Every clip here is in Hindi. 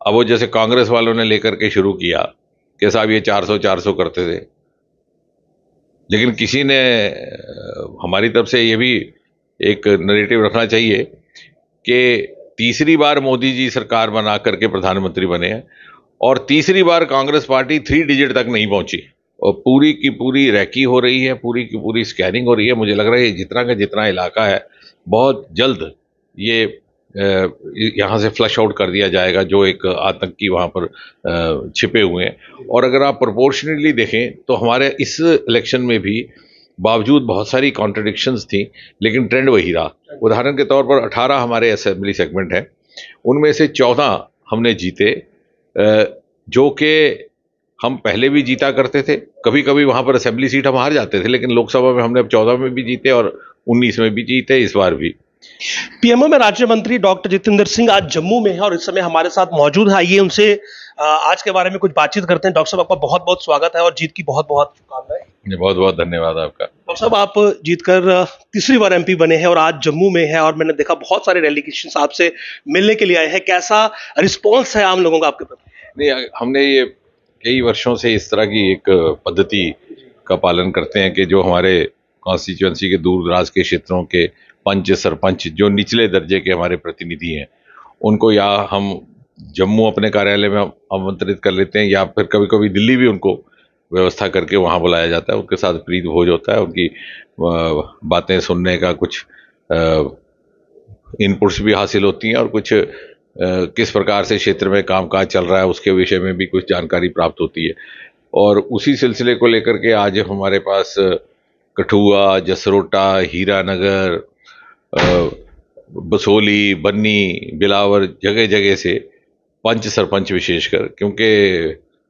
अब वो जैसे कांग्रेस वालों ने लेकर के शुरू किया कि साहब ये 400 करते थे, लेकिन किसी ने हमारी तरफ से ये भी एक नैरेटिव रखना चाहिए कि तीसरी बार मोदी जी सरकार बना करके प्रधानमंत्री बने हैं और तीसरी बार कांग्रेस पार्टी 3 डिजिट तक नहीं पहुंची और पूरी की पूरी रैकी हो रही है, पूरी की पूरी स्कैनिंग हो रही है। मुझे लग रहा है जितना का जितना इलाका है बहुत जल्द ये यहाँ से फ्लश आउट कर दिया जाएगा जो एक आतंकी वहां पर छिपे हुए हैं। और अगर आप प्रोपोर्शनली देखें तो हमारे इस इलेक्शन में भी बावजूद बहुत सारी कॉन्ट्रडिक्शंस थी, लेकिन ट्रेंड वही रहा। उदाहरण के तौर पर 18 हमारे असेंबली सेगमेंट हैं, उनमें से 14 हमने जीते, जो कि हम पहले भी जीता करते थे। कभी कभी वहां पर असेंबली सीट हम हार जाते थे, लेकिन लोकसभा में हमने अब 14 में भी जीते और 19 में भी जीते, इस बार भी। पीएमओ में राज्य मंत्री डॉक्टर जितेंद्र सिंह आज जम्मू में है और इस समय हमारे साथ मौजूद है। आइए उनसे आज के बारे में कुछ बातचीत करते हैं। डॉक्टर साहब, आपका बहुत बहुत स्वागत है और जीत की बहुत बहुत शुभकामनाएं। बहुत बहुत धन्यवाद आपका। डॉक्टर साहब, आप जीतकर तीसरी बार एमपी बने हैं और आज जम्मू में है और मैंने देखा बहुत सारे डेलीगेशन आपसे मिलने के लिए आए हैं। कैसा रिस्पॉन्स है आम लोगों का आपके प्रति? नहीं, हमने ये कई वर्षों से इस तरह की एक पद्धति का पालन करते हैं कि जो हमारे कॉन्स्टिट्यूएंसी के दूर दराज के क्षेत्रों के पंच सरपंच जो निचले दर्जे के हमारे प्रतिनिधि हैं, उनको या हम जम्मू अपने कार्यालय में आमंत्रित कर लेते हैं या फिर कभी कभी दिल्ली भी उनको व्यवस्था करके वहाँ बुलाया जाता है। उनके साथ प्रीत भोज होता है, उनकी बातें सुनने का कुछ इनपुट्स भी हासिल होती हैं और कुछ किस प्रकार से क्षेत्र में कामकाज चल रहा है उसके विषय में भी कुछ जानकारी प्राप्त होती है। और उसी सिलसिले को लेकर के आज हमारे पास कठुआ, जसरोटा, हीरानगर, बसोली, बन्नी, बिलावर, जगह जगह से पंच सरपंच विशेषकर, क्योंकि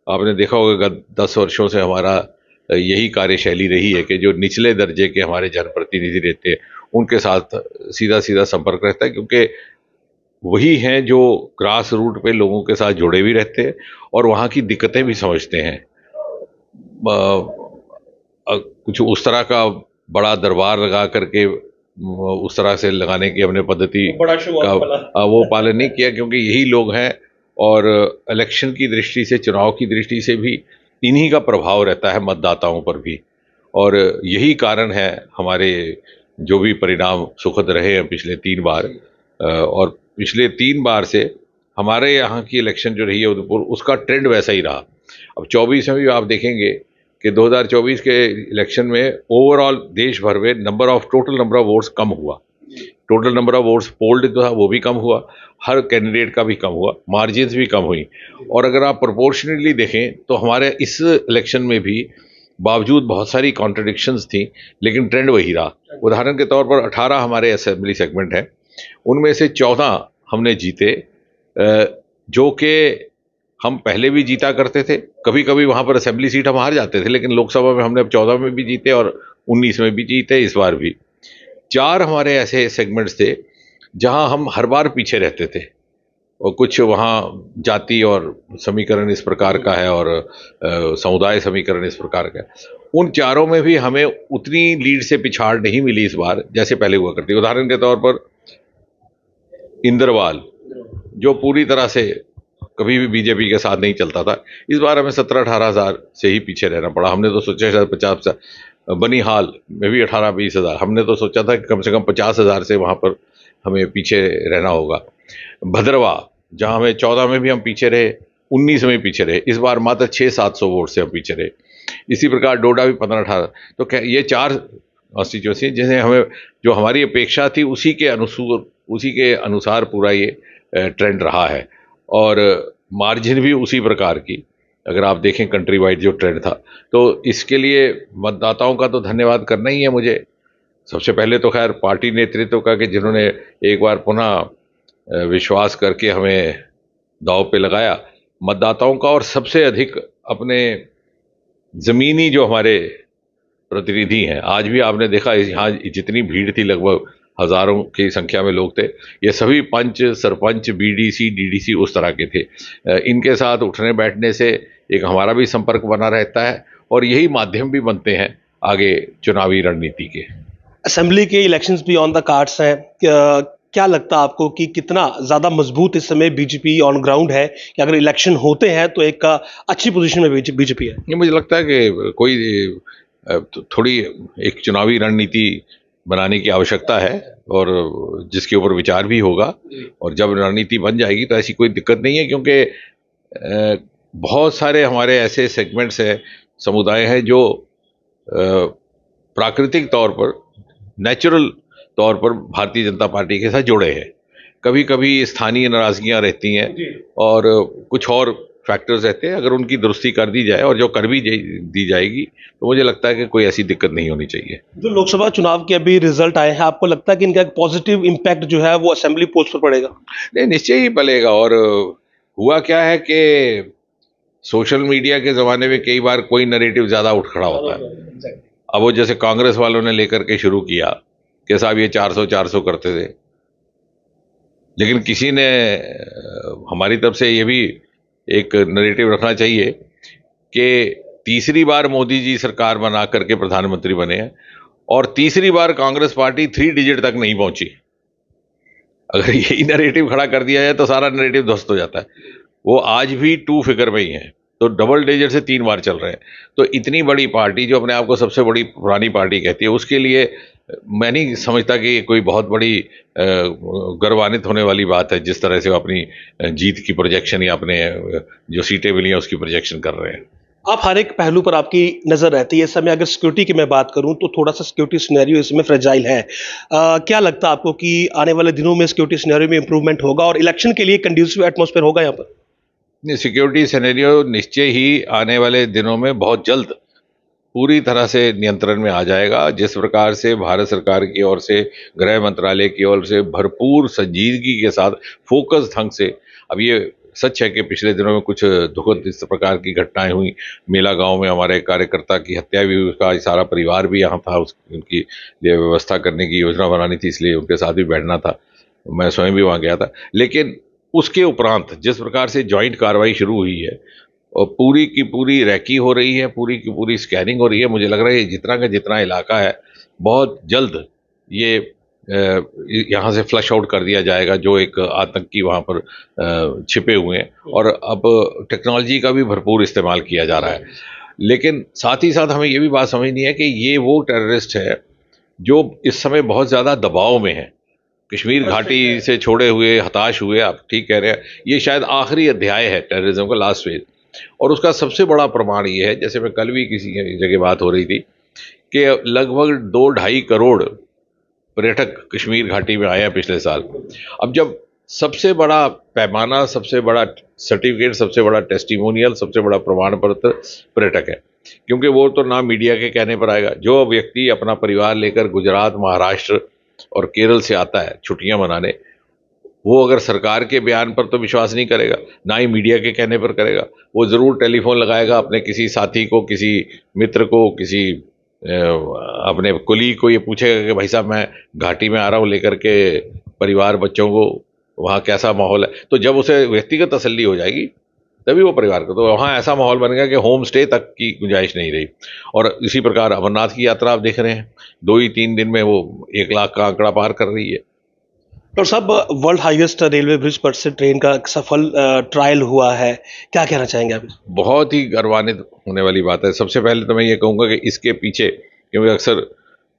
आपने देखा होगा 10 वर्षों से हमारा यही कार्यशैली रही है कि जो निचले दर्जे के हमारे जनप्रतिनिधि रहते हैं उनके साथ सीधा सीधा संपर्क रहता है, क्योंकि वही हैं जो ग्रास रूट पे लोगों के साथ जुड़े भी रहते हैं और वहाँ की दिक्कतें भी समझते हैं। कुछ उस तरह का बड़ा दरबार लगा करके उस तरह से लगाने की हमने पद्धति का वो पालन नहीं किया, क्योंकि यही लोग हैं और इलेक्शन की दृष्टि से, चुनाव की दृष्टि से भी इन्हीं का प्रभाव रहता है मतदाताओं पर भी। और यही कारण है हमारे जो भी परिणाम सुखद रहे हैं पिछले 3 बार, और पिछले 3 बार से हमारे यहाँ की इलेक्शन जो रही है उदयपुर, उसका ट्रेंड वैसा ही रहा। अब 24 में भी आप देखेंगे कि 2024 के इलेक्शन में ओवरऑल देश भर में टोटल नंबर ऑफ वोट्स कम हुआ, total number of votes polled जो था वो भी कम हुआ, हर कैंडिडेट का भी कम हुआ, मार्जिन्स भी कम हुई। और अगर आप प्रोपोर्शनली देखें तो हमारे इस इलेक्शन में भी बावजूद बहुत सारी कॉन्ट्रडिक्शंस थी, लेकिन ट्रेंड वही रहा। उदाहरण के तौर पर 18 हमारे असेंबली सेगमेंट हैं, उनमें से 14 हमने जीते, जो कि हम पहले भी जीता करते थे। कभी कभी वहां पर असेंबली सीट हम हार जाते थे, लेकिन लोकसभा में हमने अब 14 में भी जीते और 19 में भी जीते, इस बार भी। 4 हमारे ऐसे सेगमेंट्स थे जहां हम हर बार पीछे रहते थे और कुछ वहाँ जाति और समीकरण इस प्रकार का है और समुदाय समीकरण इस प्रकार का है। उन 4 में भी हमें उतनी लीड से पिछाड़ नहीं मिली इस बार जैसे पहले हुआ करती। उदाहरण के तौर पर इंदरवाल, जो पूरी तरह से कभी भी बीजेपी के साथ नहीं चलता था, इस बार हमें 17-18 हज़ार से ही पीछे रहना पड़ा। हमने तो सोचा शायद 50, बनिहाल में भी 18-20 हज़ार, हमने तो सोचा था कि कम से कम 50 हज़ार से वहाँ पर हमें पीछे रहना होगा। भद्रवा, जहाँ हमें 14 में भी हम पीछे रहे, 19 में पीछे रहे, इस बार मात्र 600-700 वोट से हम पीछे रहे। इसी प्रकार डोडा भी 15-18। तो ये 4 कॉन्स्टिट्यूंसी जिन्हें हमें, जो हमारी अपेक्षा थी उसी के अनुसार पूरा ये ट्रेंड रहा है और मार्जिन भी उसी प्रकार की, अगर आप देखें कंट्री वाइड जो ट्रेंड था। तो इसके लिए मतदाताओं का तो धन्यवाद करना ही है मुझे। सबसे पहले तो खैर पार्टी नेतृत्व का कि जिन्होंने एक बार पुनः विश्वास करके हमें दांव पे लगाया, मतदाताओं का, और सबसे अधिक अपने ज़मीनी जो हमारे प्रतिनिधि हैं। आज भी आपने देखा यहाँ जितनी भीड़ थी, लगभग हजारों की संख्या में लोग थे, ये सभी पंच, सरपंच, बीडीसी, डीडीसी उस तरह के थे। इनके साथ उठने बैठने से एक हमारा भी संपर्क बना रहता है और यही माध्यम भी बनते हैं आगे चुनावी रणनीति के। असेंबली के इलेक्शंस भी ऑन द कार्ड्स हैं। क्या लगता है आपको कि कितना ज्यादा मजबूत इस समय बीजेपी ऑन ग्राउंड है, कि अगर इलेक्शन होते हैं तो एक अच्छी पोजीशन में बीजेपी है? ये मुझे लगता है कि कोई थोड़ी एक चुनावी रणनीति बनाने की आवश्यकता है, और जिसके ऊपर विचार भी होगा, और जब रणनीति बन जाएगी तो ऐसी कोई दिक्कत नहीं है, क्योंकि बहुत सारे हमारे ऐसे सेगमेंट्स हैं, समुदाय हैं जो प्राकृतिक तौर पर, नेचुरल तौर पर भारतीय जनता पार्टी के साथ जुड़े हैं। कभी कभी स्थानीय नाराजगियां रहती हैं और कुछ और फैक्टर्स रहते हैं, अगर उनकी दुरुस्ती कर दी जाए और जो कर भी दी जाएगी तो मुझे लगता है कि कोई ऐसी दिक्कत नहीं होनी चाहिए। जो लोकसभा चुनाव के अभी रिजल्ट आए हैं, आपको लगता है कि इनका एक पॉजिटिव इम्पैक्ट जो है वो असेंबली पोस्ट पर पड़ेगा? नहीं, निश्चय ही पड़ेगा। और हुआ क्या है कि सोशल मीडिया के ज़माने में कई बार कोई नैरेटिव ज़्यादा उठ खड़ा होता है। अब वो जैसे कांग्रेस वालों ने लेकर के शुरू किया कि साहब ये 400 करते थे, लेकिन किसी ने हमारी तरफ से ये भी एक नैरेटिव रखना चाहिए कि तीसरी बार मोदी जी सरकार बना करके प्रधानमंत्री बने हैं और तीसरी बार कांग्रेस पार्टी 3 डिजिट तक नहीं पहुंची। अगर यही नैरेटिव खड़ा कर दिया जाए तो सारा नैरेटिव ध्वस्त हो जाता है। वो आज भी 2 फिगर में ही है, तो डबल डिजिट से 3 बार चल रहे हैं। तो इतनी बड़ी पार्टी जो अपने आप को सबसे बड़ी पुरानी पार्टी कहती है, उसके लिए मैं नहीं समझता कि ये कोई बहुत बड़ी गर्वान्वित होने वाली बात है, जिस तरह से वो अपनी जीत की प्रोजेक्शन या अपने जो सीटें मिली हैं उसकी प्रोजेक्शन कर रहे हैं। आप हर एक पहलू पर आपकी नजर रहती है। इस समय अगर सिक्योरिटी की मैं बात करूं तो थोड़ा सा सिक्योरिटी सिनेरियो इस समय फ्रेजाइल है। क्या लगता है आपको कि आने वाले दिनों में सिक्योरिटी सिनेरियो में इंप्रूवमेंट होगा और इलेक्शन के लिए कंड्यूसिव एटमॉस्फेयर होगा यहाँ पर? सिक्योरिटी सिनेरियो निश्चय ही आने वाले दिनों में बहुत जल्द पूरी तरह से नियंत्रण में आ जाएगा। जिस प्रकार से भारत सरकार की ओर से, गृह मंत्रालय की ओर से भरपूर संजीदगी के साथ, फोकस ढंग से, अब ये सच है कि पिछले दिनों में कुछ दुखद इस प्रकार की घटनाएं हुई। मेला गांव में हमारे कार्यकर्ता की हत्या भी हुई, उसका सारा परिवार भी यहाँ था, उनकी लिए व्यवस्था करने की योजना बनानी थी, इसलिए उनके साथ भी बैठना था, मैं स्वयं भी वहाँ गया था। लेकिन उसके उपरांत जिस प्रकार से ज्वाइंट कार्रवाई शुरू हुई है और पूरी की पूरी रैकी हो रही है, पूरी की पूरी स्कैनिंग हो रही है, मुझे लग रहा है जितना का जितना इलाका है बहुत जल्द ये यहाँ से फ्लश आउट कर दिया जाएगा, जो एक आतंकी वहाँ पर छिपे हुए हैं। और अब टेक्नोलॉजी का भी भरपूर इस्तेमाल किया जा रहा है। लेकिन साथ ही साथ हमें ये भी बात समझनी है कि ये वो टेररिस्ट है जो इस समय बहुत ज़्यादा दबाव में है, कश्मीर घाटी से छोड़े हुए, हताश हुए। आप ठीक कह रहे हैं, ये शायद आखिरी अध्याय है टेररिज्म का, लास्ट फेज। और उसका सबसे बड़ा प्रमाण ये है, जैसे मैं कल भी किसी जगह बात हो रही थी कि लगभग 2-2.5 करोड़ पर्यटक कश्मीर घाटी में आए हैं पिछले साल। अब जब सबसे बड़ा पैमाना, सबसे बड़ा सर्टिफिकेट, सबसे बड़ा टेस्टिमोनियल, सबसे बड़ा प्रमाण पत्र पर्यटक है, क्योंकि वो तो ना मीडिया के कहने पर आएगा। जो व्यक्ति अपना परिवार लेकर गुजरात, महाराष्ट्र और केरल से आता है छुट्टियां मनाने, वो अगर सरकार के बयान पर तो विश्वास नहीं करेगा, ना ही मीडिया के कहने पर करेगा। वो ज़रूर टेलीफोन लगाएगा अपने किसी साथी को, किसी मित्र को, किसी अपने कुलीग को, ये पूछेगा कि भाई साहब मैं घाटी में आ रहा हूँ लेकर के परिवार, बच्चों को, वहाँ कैसा माहौल है। तो जब उसे व्यक्तिगत तसल्ली हो जाएगी तभी वो परिवार को, तो वहाँ ऐसा माहौल बन गया कि होम स्टे तक की गुंजाइश नहीं रही। और इसी प्रकार अमरनाथ की यात्रा आप देख रहे हैं, 2 ही 3 दिन में वो 1 लाख का आंकड़ा पार कर रही है। और सब वर्ल्ड हाईएस्ट रेलवे ब्रिज पर से ट्रेन का सफल ट्रायल हुआ है, क्या कहना चाहेंगे आप? बहुत ही गर्वान्वित होने वाली बात है। सबसे पहले तो मैं ये कहूँगा कि इसके पीछे, क्योंकि अक्सर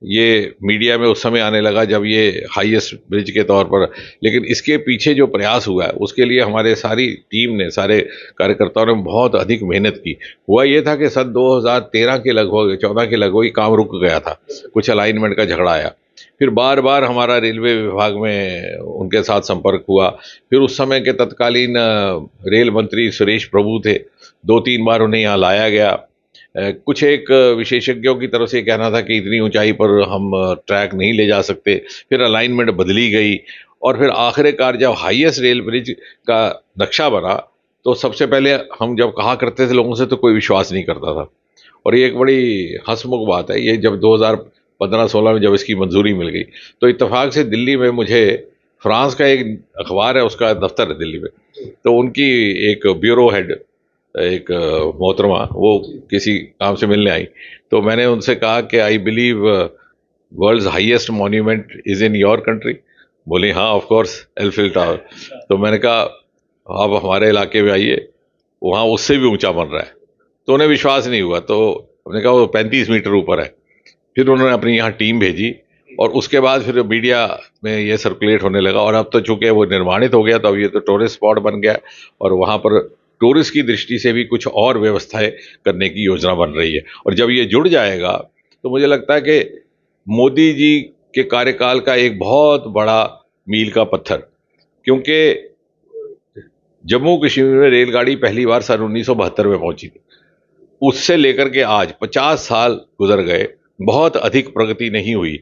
ये मीडिया में उस समय आने लगा जब ये हाईएस्ट ब्रिज के तौर पर, लेकिन इसके पीछे जो प्रयास हुआ है उसके लिए हमारे सारी टीम ने, सारे कार्यकर्ताओं ने बहुत अधिक मेहनत की। हुआ ये था कि सन 2013 के लगभग, 14 के लगभग ही काम रुक गया था, कुछ अलाइनमेंट का झगड़ा आया। फिर बार बार हमारा रेलवे विभाग में उनके साथ संपर्क हुआ। फिर उस समय के तत्कालीन रेल मंत्री सुरेश प्रभु थे, 2-3 बार उन्हें यहाँ लाया गया। कुछ एक विशेषज्ञों की तरफ से कहना था कि इतनी ऊंचाई पर हम ट्रैक नहीं ले जा सकते। फिर अलाइनमेंट बदली गई और फिर आखिरकार जब हाईएस्ट रेल ब्रिज का नक्शा बना तो सबसे पहले हम जब कहा करते थे लोगों से तो कोई विश्वास नहीं करता था। और ये एक बड़ी हंसमुख बात है, ये जब 2015-16 में जब इसकी मंजूरी मिल गई तो इत्तेफाक से दिल्ली में मुझे फ्रांस का एक अखबार है, उसका दफ्तर है दिल्ली में, तो उनकी एक ब्यूरो हेड, एक मोहतरमा, वो किसी काम से मिलने आई। तो मैंने उनसे कहा कि I believe world's highest monument is in your country. बोले हाँ ऑफ कोर्स एलिफिल टावर। तो मैंने कहा आप हमारे इलाके में आइए, वहाँ उससे भी ऊंचा बन रहा है। तो उन्हें विश्वास नहीं हुआ, तो हमने कहा वो 35 मीटर ऊपर है। फिर उन्होंने अपनी यहाँ टीम भेजी और उसके बाद फिर मीडिया में ये सर्कुलेट होने लगा, और अब तो चूंकि वो निर्माणित हो गया तो अब ये तो टूरिस्ट स्पॉट बन गया, और वहाँ पर टूरिस्ट की दृष्टि से भी कुछ और व्यवस्थाएं करने की योजना बन रही है। और जब ये जुड़ जाएगा तो मुझे लगता है कि मोदी जी के कार्यकाल का एक बहुत बड़ा मील का पत्थर, क्योंकि जम्मू कश्मीर में रेलगाड़ी पहली बार सन 1972 में पहुंची थी, उससे लेकर के आज 50 साल गुजर गए, बहुत अधिक प्रगति नहीं हुई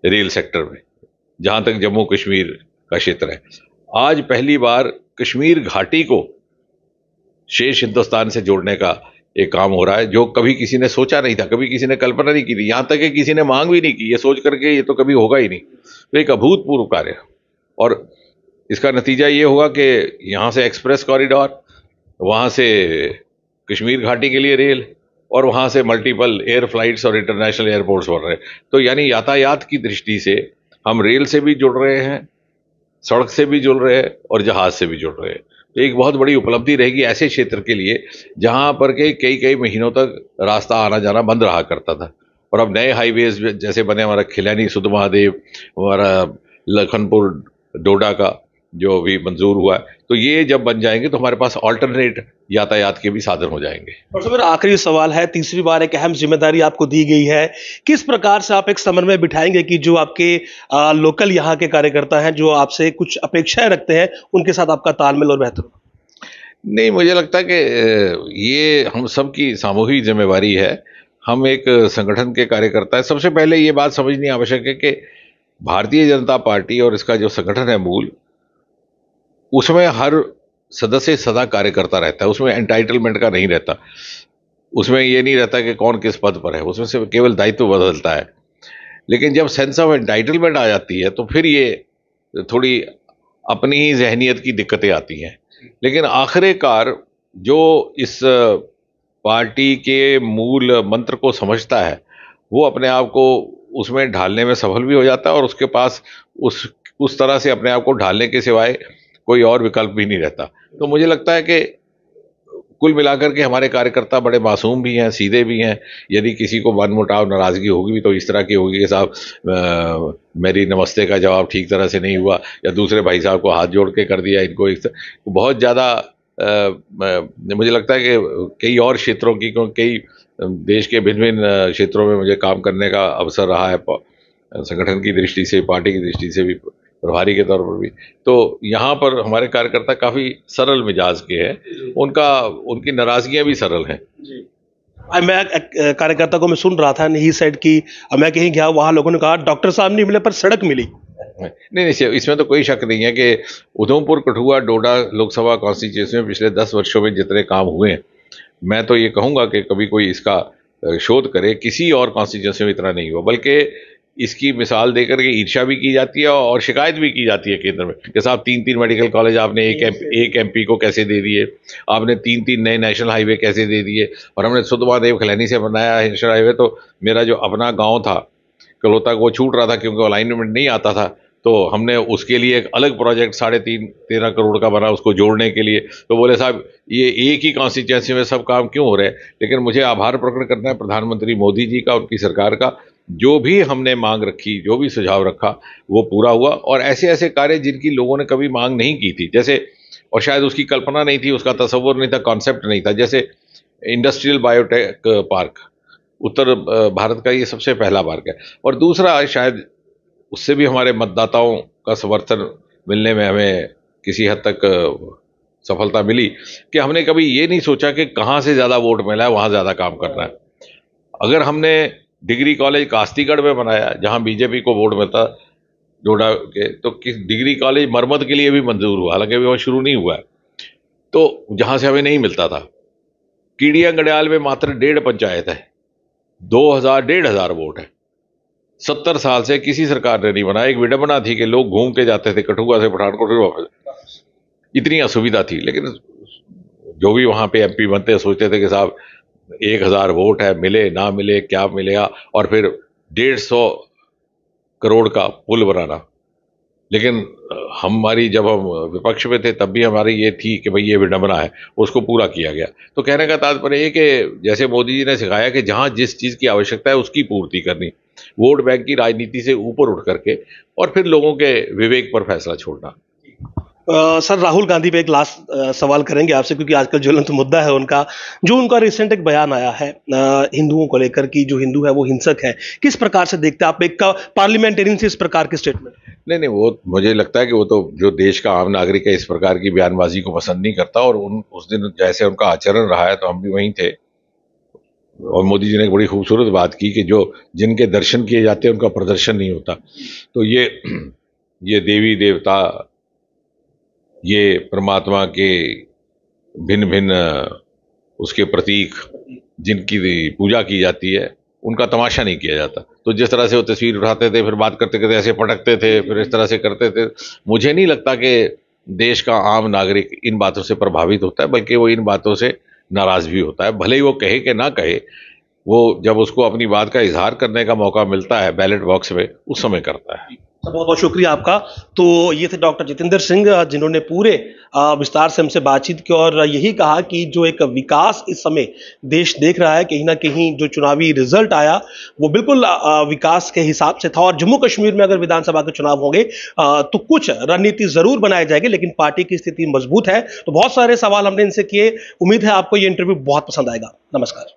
रेल सेक्टर में जहां तक जम्मू कश्मीर का क्षेत्र है। आज पहली बार कश्मीर घाटी को शेष हिंदुस्तान से जोड़ने का एक काम हो रहा है, जो कभी किसी ने सोचा नहीं था, कभी किसी ने कल्पना नहीं की थी, यहां तक कि किसी ने मांग भी नहीं की, ये सोच करके ये तो कभी होगा ही नहीं। तो एक अभूतपूर्व कार्य, और इसका नतीजा ये होगा कि यहां से एक्सप्रेस कॉरिडोर, वहां से कश्मीर घाटी के लिए रेल, और वहां से मल्टीपल एयर फ्लाइट्स और इंटरनेशनल एयरपोर्ट्स बन रहे हैं। तो यानी यातायात की दृष्टि से हम रेल से भी जुड़ रहे हैं, सड़क से भी जुड़ रहे हैं और जहाज से भी जुड़ रहे हैं। तो एक बहुत बड़ी उपलब्धि रहेगी ऐसे क्षेत्र के लिए जहां पर के कई कई महीनों तक रास्ता आना जाना बंद रहा करता था, और अब नए हाईवेज जैसे बने, हमारा खिलैनी सुध महादेव, हमारा लखनपुर डोडा का जो भी मंजूर हुआ है, तो ये जब बन जाएंगे तो हमारे पास ऑल्टरनेट यातायात के भी साधन हो जाएंगे। और सर मेरा आखिरी सवाल है, तीसरी बार एक अहम जिम्मेदारी आपको दी गई है, किस प्रकार से आप एक समन्वय बिठाएंगे कि जो आपके लोकल यहाँ के कार्यकर्ता हैं जो आपसे कुछ अपेक्षाएं रखते हैं, उनके साथ आपका तालमेल और बेहतर हो? नहीं, मुझे लगता है कि ये हम सबकी सामूहिक जिम्मेवारी है। हम एक संगठन के कार्यकर्ता है। सबसे पहले ये बात समझनी आवश्यक है कि भारतीय जनता पार्टी और इसका जो संगठन है मूल, उसमें हर सदस्य सदा कार्य करता रहता है, उसमें एंटाइटलमेंट का नहीं रहता, उसमें ये नहीं रहता कि कौन किस पद पर है, उसमें से केवल दायित्व बदलता है। लेकिन जब सेंस ऑफ एंटाइटलमेंट आ जाती है तो फिर ये थोड़ी अपनी ही जहनियत की दिक्कतें आती हैं। लेकिन आखिरकार जो इस पार्टी के मूल मंत्र को समझता है, वो अपने आप को उसमें ढालने में सफल भी हो जाता है, और उसके पास उस तरह से अपने आप को ढालने के सिवाय कोई और विकल्प भी नहीं रहता। तो मुझे लगता है कि कुल मिलाकर के हमारे कार्यकर्ता बड़े मासूम भी हैं, सीधे भी हैं। यदि किसी को मनमुटाव नाराजगी होगी भी तो इस तरह की होगी कि साहब मेरी नमस्ते का जवाब ठीक तरह से नहीं हुआ, या दूसरे भाई साहब को हाथ जोड़ के कर दिया, इनको बहुत ज़्यादा मुझे लगता है कि कई और क्षेत्रों की, कई देश के भिन्न भिन्न क्षेत्रों में मुझे काम करने का अवसर रहा है, संगठन की दृष्टि से, पार्टी की दृष्टि से भी, प्रभारी के तौर पर भी। तो यहाँ पर हमारे कार्यकर्ता काफ़ी सरल मिजाज के हैं, उनकी नाराजगियाँ भी सरल हैं। मैं कार्यकर्ता को मैं सुन रहा था, ही सेड कि मैं कहीं गया, वहाँ लोगों ने कहा डॉक्टर साहब नहीं मिले पर सड़क मिली। नहीं, इसमें तो कोई शक नहीं है कि उधमपुर, कठुआ, डोडा लोकसभा कॉन्स्टिट्यूंसी में पिछले 10 वर्षों में जितने काम हुए हैं, मैं तो ये कहूँगा कि कभी कोई इसका शोध करे, किसी और कॉन्स्टिट्यूंसी में इतना नहीं हुआ। बल्कि इसकी मिसाल देकर के ईर्ष्या भी की जाती है और शिकायत भी की जाती है केंद्र में कि साहब 3-3 मेडिकल कॉलेज आपने एक एमपी को कैसे दे दिए, आपने 3-3 नए नेशनल हाईवे कैसे दे दिए, और हमने सुध महादेव खिलैनी से बनाया नेशनल हाईवे। तो मेरा जो अपना गाँव था कलोता, वो छूट रहा था क्योंकि अलाइनमेंट नहीं आता था, तो हमने उसके लिए एक अलग प्रोजेक्ट 13.5 करोड़ का बना उसको जोड़ने के लिए। तो बोले साहब ये एक ही कॉन्स्टिट्यूंसी में सब काम क्यों हो रहे हैं। लेकिन मुझे आभार प्रकट करना है प्रधानमंत्री मोदी जी का, उनकी सरकार का, जो भी हमने मांग रखी, जो भी सुझाव रखा वो पूरा हुआ। और ऐसे ऐसे कार्य जिनकी लोगों ने कभी मांग नहीं की थी, जैसे, और शायद उसकी कल्पना नहीं थी, उसका तस्वुर नहीं था, कॉन्सेप्ट नहीं था, जैसे इंडस्ट्रियल बायोटेक पार्क, उत्तर भारत का ये सबसे पहला पार्क है। और दूसरा, शायद उससे भी हमारे मतदाताओं का समर्थन मिलने में हमें किसी हद तक सफलता मिली कि हमने कभी ये नहीं सोचा कि कहाँ से ज़्यादा वोट मिला है वहाँ ज़्यादा काम करना है। अगर हमने डिग्री कॉलेज कास्तीगढ़ में बनाया जहाँ बीजेपी को वोट मिलता डोडा के, तो किस डिग्री कॉलेज मरम्मत के लिए भी मंजूर हुआ, हालांकि अभी वहाँ शुरू नहीं हुआ है, तो जहाँ से हमें नहीं मिलता था। कीड़िया गड़ियाल में मात्र 1.5 पंचायत है, 1,500 वोट है, 70 साल से किसी सरकार ने नहीं बनाया। एक विडंबना थी कि लोग घूम के जाते थे कठुआ से पठानकोट फिर वापस, इतनी असुविधा थी। लेकिन जो भी वहां पे एमपी बनते सोचते थे कि साहब 1,000 वोट है, मिले ना मिले क्या मिलेगा, और फिर 150 करोड़ का पुल बनाना, लेकिन हमारी जब हम विपक्ष में थे तब भी हमारी ये थी कि भाई ये विडंबना है, उसको पूरा किया गया। तो कहने का तात्पर्य ये कि जैसे मोदी जी ने सिखाया कि जहां जिस चीज़ की आवश्यकता है उसकी पूर्ति करनी, वोट बैंक की राजनीति से ऊपर उठ करके, और फिर लोगों के विवेक पर फैसला छोड़ना। सर, राहुल गांधी पे एक लास्ट सवाल करेंगे आपसे, क्योंकि आजकल ज्वलंत मुद्दा है उनका, जो उनका रिसेंट एक बयान आया है हिंदुओं को लेकर, कि जो हिंदू है वो हिंसक है। किस प्रकार से देखते हैं आप एक पार्लियामेंटेरियन से इस प्रकार की स्टेटमेंट? नहीं नहीं, वो मुझे लगता है कि वो तो जो देश का आम नागरिक है इस प्रकार की बयानबाजी को पसंद नहीं करता, और उस दिन जैसे उनका आचरण रहा है तो हम भी वहीं थे। और मोदी जी ने एक बड़ी खूबसूरत बात की कि जो जिनके दर्शन किए जाते हैं उनका प्रदर्शन नहीं होता। तो ये देवी देवता, ये परमात्मा के भिन्न भिन्न उसके प्रतीक जिनकी पूजा की जाती है, उनका तमाशा नहीं किया जाता। तो जिस तरह से वो तस्वीर उठाते थे, फिर बात करते करते ऐसे पटकते थे, फिर इस तरह से करते थे, मुझे नहीं लगता कि देश का आम नागरिक इन बातों से प्रभावित होता है, बल्कि वो इन बातों से नाराज भी होता है। भले ही वो कहे कि ना कहे, वो जब उसको अपनी बात का इजहार करने का मौका मिलता है बैलेट बॉक्स में, उस समय करता है। बहुत बहुत शुक्रिया आपका। तो ये थे डॉक्टर जितेंद्र सिंह, जिन्होंने पूरे विस्तार से हमसे बातचीत की और यही कहा कि जो एक विकास इस समय देश देख रहा है, कहीं ना कहीं जो चुनावी रिजल्ट आया वो बिल्कुल विकास के हिसाब से था। और जम्मू कश्मीर में अगर विधानसभा के चुनाव होंगे तो कुछ रणनीति जरूर बनाए जाएंगे, लेकिन पार्टी की स्थिति मजबूत है। तो बहुत सारे सवाल हमने इनसे किए। उम्मीद है आपको ये इंटरव्यू बहुत पसंद आएगा। नमस्कार।